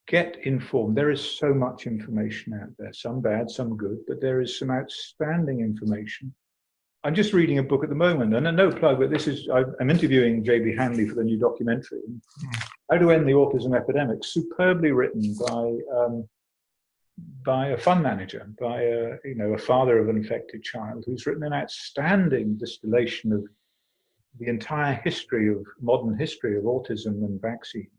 get informed. There is so much information out there, some bad, some good, but there is some outstanding information. I'm just reading a book at the moment, and no plug, but I'm interviewing J.B. Hanley for the new documentary, How to End the Autism Epidemic, superbly written by a fund manager, by a father of an infected child, who's written an outstanding distillation of the entire modern history of autism and vaccines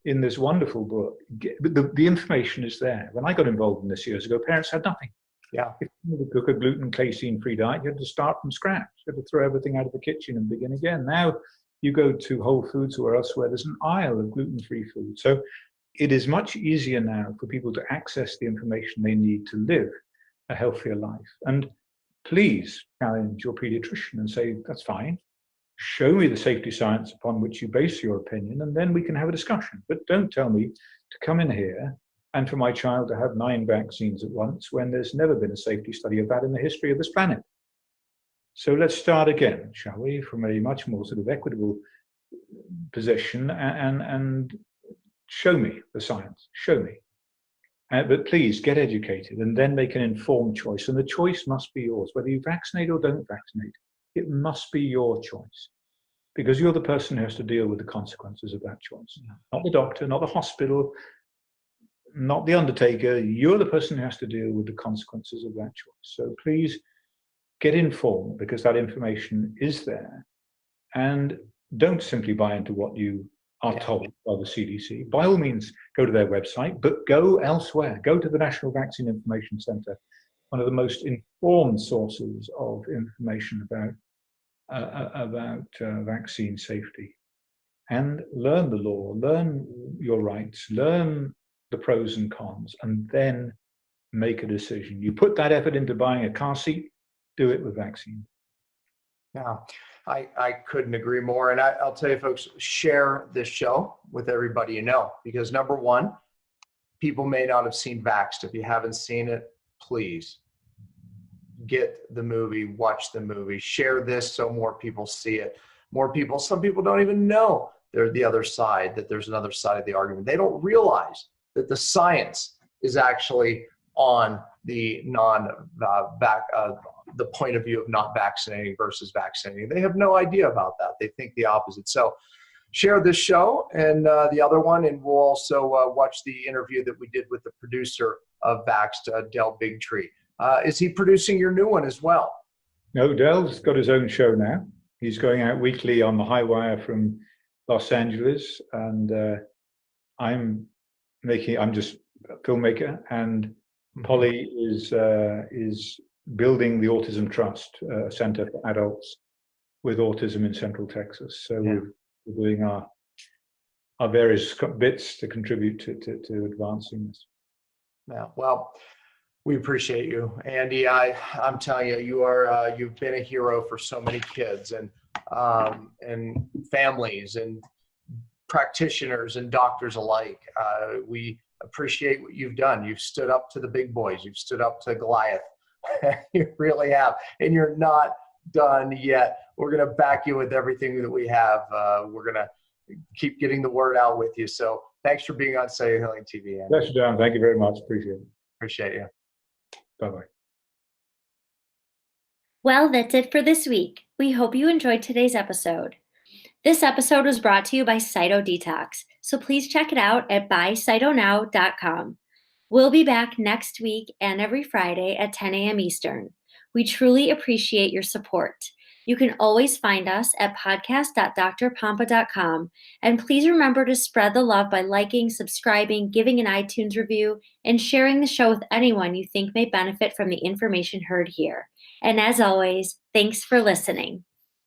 in this wonderful book. The information is there. When I got involved in this years ago, parents had nothing. Yeah. If you wanted to cook a gluten, casein-free diet, you had to start from scratch. You had to throw everything out of the kitchen and begin again. Now you go to Whole Foods or elsewhere, there's an aisle of gluten-free food. So it is much easier now for people to access the information they need to live a healthier life. And please challenge your pediatrician and say, that's fine. Show me the safety science upon which you base your opinion, and then we can have a discussion. But don't tell me to come in here and for my child to have 9 vaccines at once when there's never been a safety study of that in the history of this planet. So let's start again, shall we, from a much more sort of equitable position, and show me the science, show me. But please get educated and then make an informed choice. And the choice must be yours, whether you vaccinate or don't vaccinate. It must be your choice, because you're the person who has to deal with the consequences of that choice. Not the doctor, not the hospital, not the undertaker. You're the person who has to deal with the consequences of that choice. So please get informed, because that information is there. And don't simply buy into what you are told by the CDC. By all means, go to their website, but go elsewhere. Go to the National Vaccine Information Center, one of the most informed sources of information about vaccine safety, and learn the law, learn your rights, learn the pros and cons, and then make a decision. You put that effort into buying a car seat, do it with vaccine. Yeah, I couldn't agree more. And I'll tell you, folks, share this show with everybody you know, because number one, people may not have seen Vaxxed. If you haven't seen it, please get the movie, watch the movie, share this so more people see it. More people, some people don't even know they're the other side, that there's another side of the argument. They don't realize that the science is actually on the the point of view of not vaccinating versus vaccinating. They have no idea about that. They think the opposite. So share this show and the other one, and we'll also watch the interview that we did with the producer of Vaxxed, Del Bigtree. Is he producing your new one as well? No, Del's got his own show now. He's going out weekly on the High Wire from Los Angeles, and I'm just a filmmaker, and Polly is building the Autism Trust, a center for adults with autism in Central Texas. So we're doing our various bits to contribute to advancing this. Yeah, well, we appreciate you, Andy. I'm telling you, you've been a hero for so many kids and families and practitioners and doctors alike. We appreciate what you've done. You've stood up to the big boys. You've stood up to Goliath. You really have, and you're not done yet. We're going to back you with everything that we have. We're going to keep getting the word out with you. So thanks for being on Cellular Healing TV, Andy. Pleasure, John. Thank you very much. Appreciate it. Appreciate you. Bye-bye. Well, that's it for this week. We hope you enjoyed today's episode. This episode was brought to you by CytoDetox, so please check it out at buycytonow.com. We'll be back next week and every Friday at 10 a.m. Eastern. We truly appreciate your support. You can always find us at podcast.drpompa.com. And please remember to spread the love by liking, subscribing, giving an iTunes review, and sharing the show with anyone you think may benefit from the information heard here. And as always, thanks for listening.